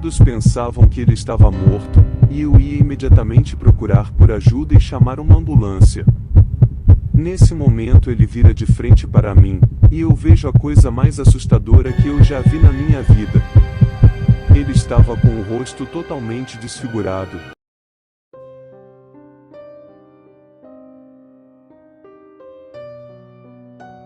Todos pensavam que ele estava morto, e eu ia imediatamente procurar por ajuda e chamar uma ambulância. Nesse momento ele vira de frente para mim, e eu vejo a coisa mais assustadora que eu já vi na minha vida. Ele estava com o rosto totalmente desfigurado.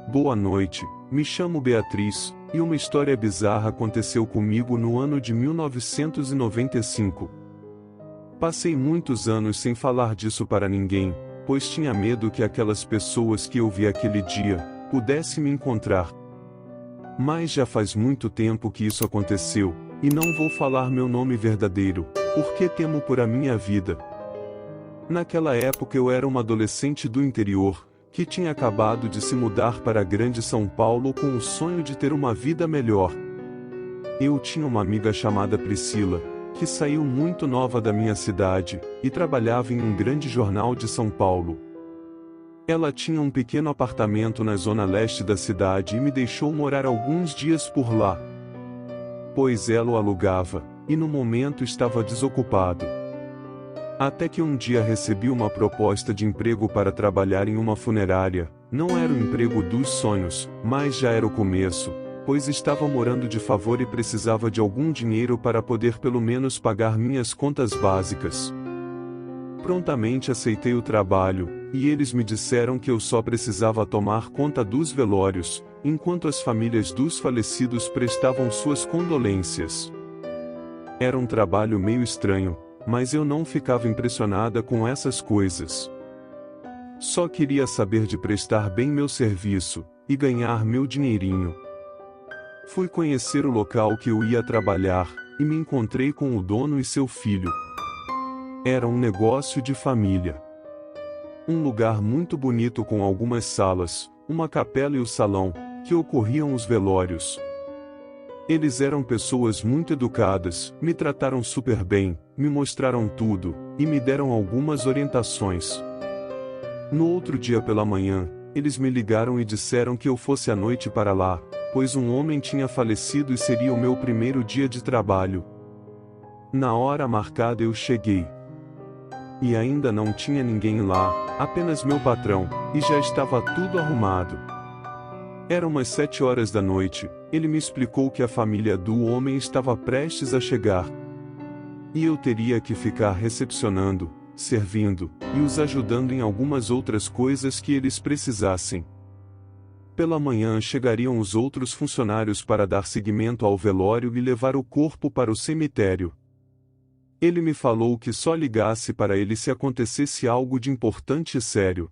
Boa noite, me chamo Beatriz, e uma história bizarra aconteceu comigo no ano de 1995. Passei muitos anos sem falar disso para ninguém, pois tinha medo que aquelas pessoas que eu vi aquele dia pudessem me encontrar. Mas já faz muito tempo que isso aconteceu, e não vou falar meu nome verdadeiro, porque temo por a minha vida. Naquela época eu era uma adolescente do interior, que tinha acabado de se mudar para a grande São Paulo com o sonho de ter uma vida melhor. Eu tinha uma amiga chamada Priscila, que saiu muito nova da minha cidade, e trabalhava em um grande jornal de São Paulo. Ela tinha um pequeno apartamento na zona leste da cidade e me deixou morar alguns dias por lá, pois ela o alugava, e no momento estava desocupado. Até que um dia recebi uma proposta de emprego para trabalhar em uma funerária. Não era o emprego dos sonhos, mas já era o começo, pois estava morando de favor e precisava de algum dinheiro para poder pelo menos pagar minhas contas básicas. Prontamente aceitei o trabalho, e eles me disseram que eu só precisava tomar conta dos velórios, enquanto as famílias dos falecidos prestavam suas condolências. Era um trabalho meio estranho, mas eu não ficava impressionada com essas coisas. Só queria saber de prestar bem meu serviço, e ganhar meu dinheirinho. Fui conhecer o local que eu ia trabalhar, e me encontrei com o dono e seu filho. Era um negócio de família. Um lugar muito bonito com algumas salas, uma capela e o salão, que ocorriam os velórios. Eles eram pessoas muito educadas, me trataram super bem, me mostraram tudo, e me deram algumas orientações. No outro dia pela manhã, eles me ligaram e disseram que eu fosse à noite para lá, pois um homem tinha falecido e seria o meu primeiro dia de trabalho. Na hora marcada eu cheguei. E ainda não tinha ninguém lá, apenas meu patrão, e já estava tudo arrumado. Eram umas 7 horas da noite, ele me explicou que a família do homem estava prestes a chegar. E eu teria que ficar recepcionando, servindo, e os ajudando em algumas outras coisas que eles precisassem. Pela manhã chegariam os outros funcionários para dar seguimento ao velório e levar o corpo para o cemitério. Ele me falou que só ligasse para ele se acontecesse algo de importante e sério.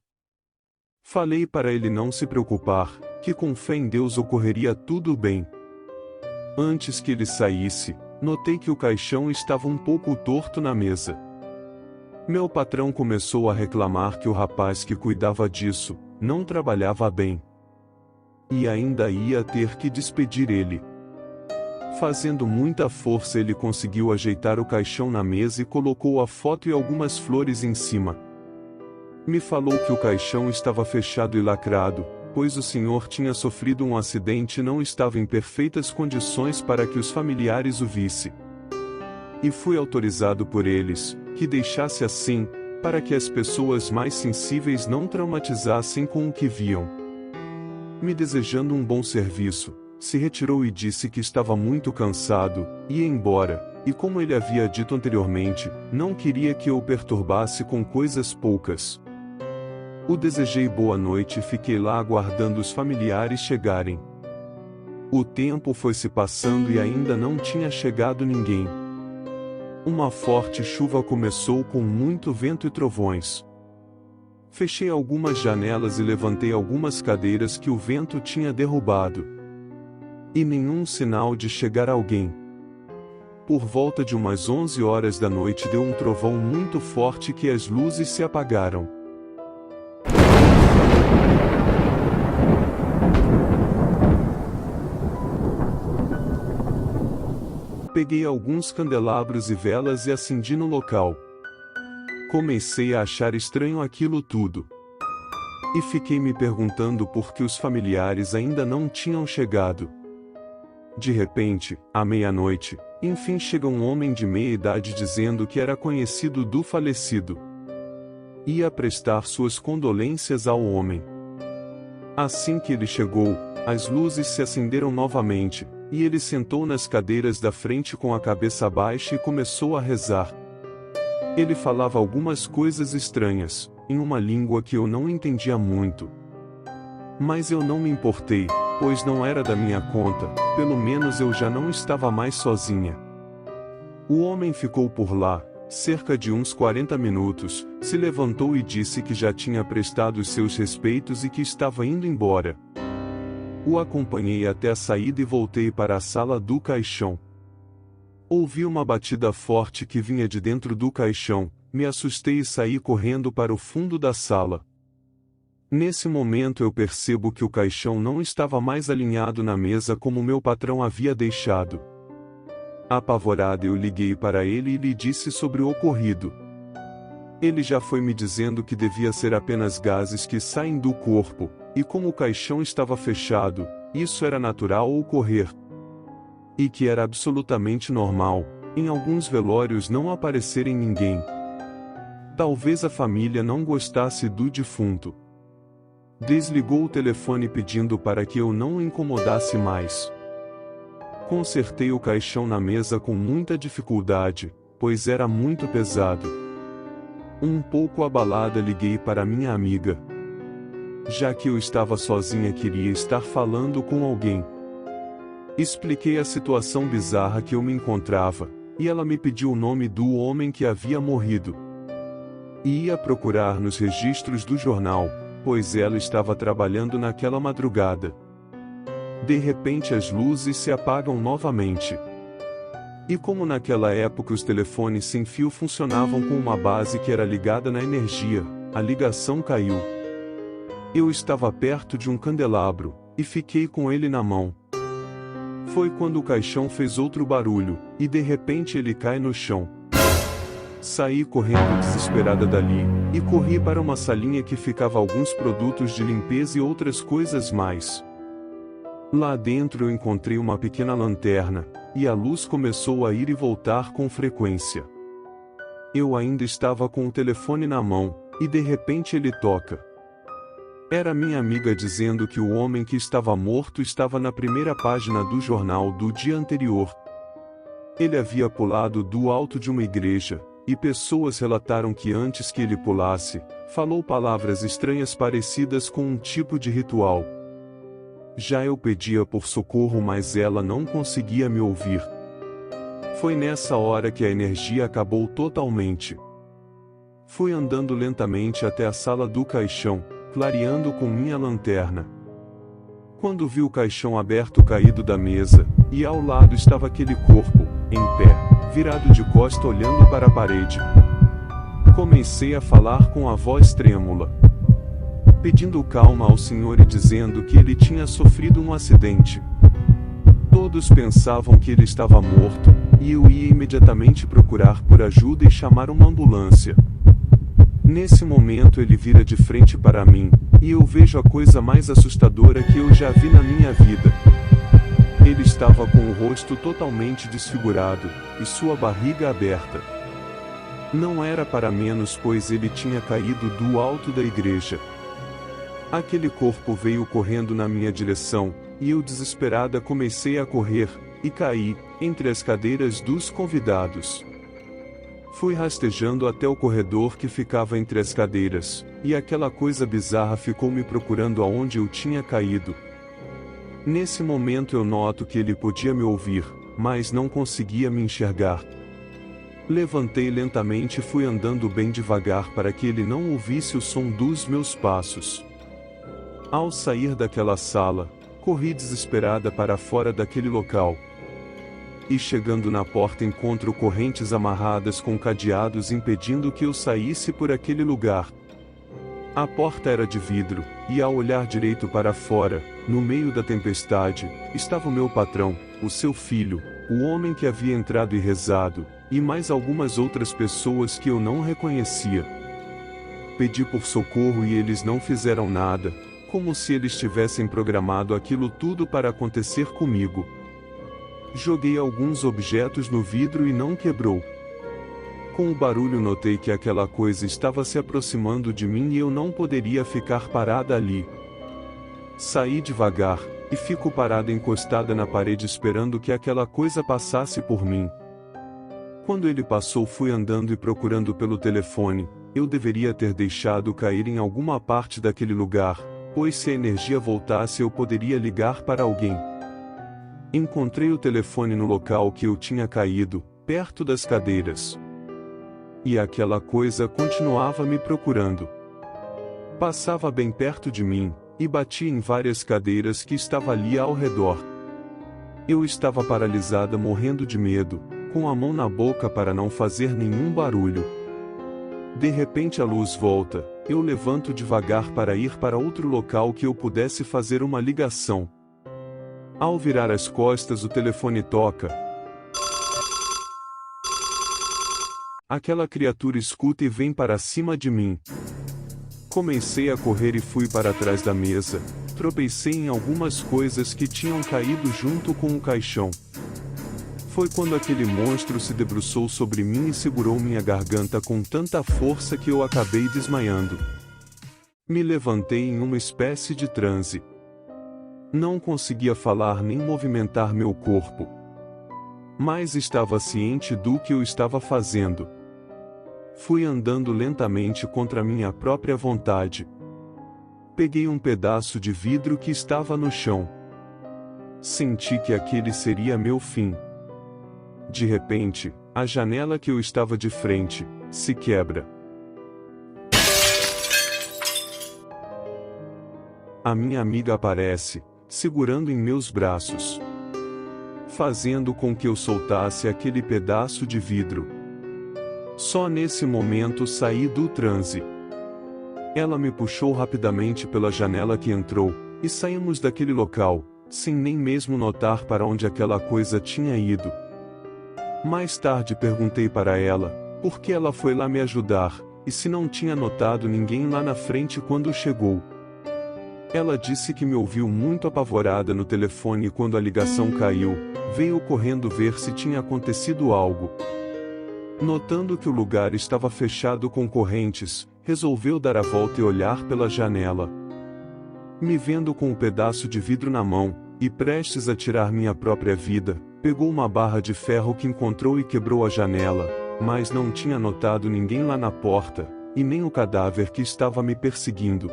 Falei para ele não se preocupar, que com fé em Deus ocorreria tudo bem. Antes que ele saísse, notei que o caixão estava um pouco torto na mesa. Meu patrão começou a reclamar que o rapaz que cuidava disso não trabalhava bem. E ainda ia ter que despedir ele. Fazendo muita força ele conseguiu ajeitar o caixão na mesa e colocou a foto e algumas flores em cima. Me falou que o caixão estava fechado e lacrado, pois o senhor tinha sofrido um acidente e não estava em perfeitas condições para que os familiares o vissem. E fui autorizado por eles, que deixasse assim, para que as pessoas mais sensíveis não traumatizassem com o que viam. Me desejando um bom serviço, se retirou e disse que estava muito cansado, ia embora, e como ele havia dito anteriormente, não queria que eu o perturbasse com coisas poucas. O desejei boa noite e fiquei lá aguardando os familiares chegarem. O tempo foi se passando e ainda não tinha chegado ninguém. Uma forte chuva começou com muito vento e trovões. Fechei algumas janelas e levantei algumas cadeiras que o vento tinha derrubado. E nenhum sinal de chegar alguém. Por volta de umas 11 horas da noite deu um trovão muito forte que as luzes se apagaram. Peguei alguns candelabros e velas e acendi no local. Comecei a achar estranho aquilo tudo. E fiquei me perguntando por que os familiares ainda não tinham chegado. De repente, à meia-noite, Enfim chega um homem de meia idade dizendo que era conhecido do falecido. Ia prestar suas condolências ao homem. Assim que ele chegou, as luzes se acenderam novamente, e ele sentou nas cadeiras da frente com a cabeça baixa e começou a rezar. Ele falava algumas coisas estranhas, em uma língua que eu não entendia muito. Mas eu não me importei, pois não era da minha conta, pelo menos eu já não estava mais sozinha. O homem ficou por lá, cerca de uns 40 minutos, se levantou e disse que já tinha prestado os seus respeitos e que estava indo embora. O acompanhei até a saída e voltei para a sala do caixão. Ouvi uma batida forte que vinha de dentro do caixão, me assustei e saí correndo para o fundo da sala. Nesse momento eu percebo que o caixão não estava mais alinhado na mesa como meu patrão havia deixado. Apavorado eu liguei para ele e lhe disse sobre o ocorrido. Ele já foi me dizendo que devia ser apenas gases que saem do corpo, e como o caixão estava fechado, isso era natural ocorrer. E que era absolutamente normal, em alguns velórios não aparecerem ninguém. Talvez a família não gostasse do defunto. Desligou o telefone pedindo para que eu não o incomodasse mais. Consertei o caixão na mesa com muita dificuldade, pois era muito pesado. Um pouco abalada liguei para minha amiga. Já que eu estava sozinha queria estar falando com alguém. Expliquei a situação bizarra que eu me encontrava, e ela me pediu o nome do homem que havia morrido. E ia procurar nos registros do jornal, pois ela estava trabalhando naquela madrugada. De repente as luzes se apagam novamente. E como naquela época os telefones sem fio funcionavam com uma base que era ligada na energia, a ligação caiu. Eu estava perto de um candelabro, e fiquei com ele na mão. Foi quando o caixão fez outro barulho, e de repente ele cai no chão. Saí correndo desesperada dali, e corri para uma salinha que ficava alguns produtos de limpeza e outras coisas mais. Lá dentro eu encontrei uma pequena lanterna, e a luz começou a ir e voltar com frequência. Eu ainda estava com o telefone na mão, e de repente ele toca. Era minha amiga dizendo que o homem que estava morto estava na primeira página do jornal do dia anterior. Ele havia pulado do alto de uma igreja, e pessoas relataram que antes que ele pulasse, falou palavras estranhas parecidas com um tipo de ritual. Já eu pedia por socorro, mas ela não conseguia me ouvir. Foi nessa hora que a energia acabou totalmente. Fui andando lentamente até a sala do caixão, clareando com minha lanterna. Quando vi o caixão aberto caído da mesa, e ao lado estava aquele corpo, em pé, virado de costa olhando para a parede. Comecei a falar com a voz trêmula, pedindo calma ao senhor e dizendo que ele tinha sofrido um acidente. Todos pensavam que ele estava morto, e eu ia imediatamente procurar por ajuda e chamar uma ambulância. Nesse momento ele vira de frente para mim, e eu vejo a coisa mais assustadora que eu já vi na minha vida. Ele estava com o rosto totalmente desfigurado, e sua barriga aberta. Não era para menos, pois ele tinha caído do alto da igreja. Aquele corpo veio correndo na minha direção, e eu desesperada comecei a correr, e caí, entre as cadeiras dos convidados. Fui rastejando até o corredor que ficava entre as cadeiras, e aquela coisa bizarra ficou me procurando aonde eu tinha caído. Nesse momento eu noto que ele podia me ouvir, mas não conseguia me enxergar. Levantei lentamente e fui andando bem devagar para que ele não ouvisse o som dos meus passos. Ao sair daquela sala, corri desesperada para fora daquele local. E chegando na porta encontro correntes amarradas com cadeados impedindo que eu saísse por aquele lugar. A porta era de vidro, e ao olhar direito para fora, no meio da tempestade, estava o meu patrão, o seu filho, o homem que havia entrado e rezado, e mais algumas outras pessoas que eu não reconhecia. Pedi por socorro e eles não fizeram nada, como se eles tivessem programado aquilo tudo para acontecer comigo. Joguei alguns objetos no vidro e não quebrou. Com o barulho notei que aquela coisa estava se aproximando de mim e eu não poderia ficar parada ali. Saí devagar, e fico parada encostada na parede esperando que aquela coisa passasse por mim. Quando ele passou fui andando e procurando pelo telefone. Eu deveria ter deixado cair em alguma parte daquele lugar, pois se a energia voltasse eu poderia ligar para alguém. Encontrei o telefone no local que eu tinha caído, perto das cadeiras. E aquela coisa continuava me procurando. Passava bem perto de mim, e batia em várias cadeiras que estavam ali ao redor. Eu estava paralisada morrendo de medo, com a mão na boca para não fazer nenhum barulho. De repente a luz volta, eu levanto devagar para ir para outro local que eu pudesse fazer uma ligação. Ao virar as costas o telefone toca. Aquela criatura escuta e vem para cima de mim. Comecei a correr e fui para trás da mesa, tropecei em algumas coisas que tinham caído junto com o caixão. Foi quando aquele monstro se debruçou sobre mim e segurou minha garganta com tanta força que eu acabei desmaiando. Me levantei em uma espécie de transe. Não conseguia falar nem movimentar meu corpo. Mas estava ciente do que eu estava fazendo. Fui andando lentamente contra minha própria vontade. Peguei um pedaço de vidro que estava no chão. Senti que aquele seria meu fim. De repente, a janela que eu estava de frente se quebra. A minha amiga aparece, segurando em meus braços, fazendo com que eu soltasse aquele pedaço de vidro. Só nesse momento saí do transe. Ela me puxou rapidamente pela janela que entrou, e saímos daquele local, sem nem mesmo notar para onde aquela coisa tinha ido. Mais tarde perguntei para ela, por que ela foi lá me ajudar, e se não tinha notado ninguém lá na frente quando chegou. Ela disse que me ouviu muito apavorada no telefone e quando a ligação caiu, veio correndo ver se tinha acontecido algo. Notando que o lugar estava fechado com correntes, resolveu dar a volta e olhar pela janela. Me vendo com um pedaço de vidro na mão, e prestes a tirar minha própria vida, pegou uma barra de ferro que encontrou e quebrou a janela, mas não tinha notado ninguém lá na porta, e nem o cadáver que estava me perseguindo.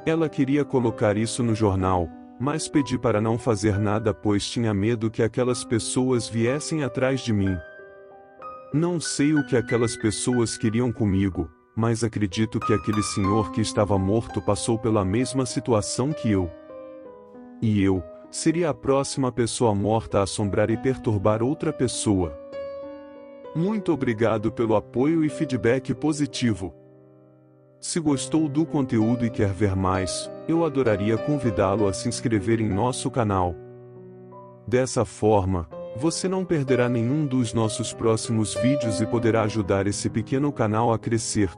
Ela queria colocar isso no jornal, mas pedi para não fazer nada pois tinha medo que aquelas pessoas viessem atrás de mim. Não sei o que aquelas pessoas queriam comigo, mas acredito que aquele senhor que estava morto passou pela mesma situação que eu. E eu seria a próxima pessoa morta a assombrar e perturbar outra pessoa. Muito obrigado pelo apoio e feedback positivo. Se gostou do conteúdo e quer ver mais, eu adoraria convidá-lo a se inscrever em nosso canal. Dessa forma, você não perderá nenhum dos nossos próximos vídeos e poderá ajudar esse pequeno canal a crescer.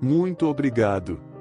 Muito obrigado!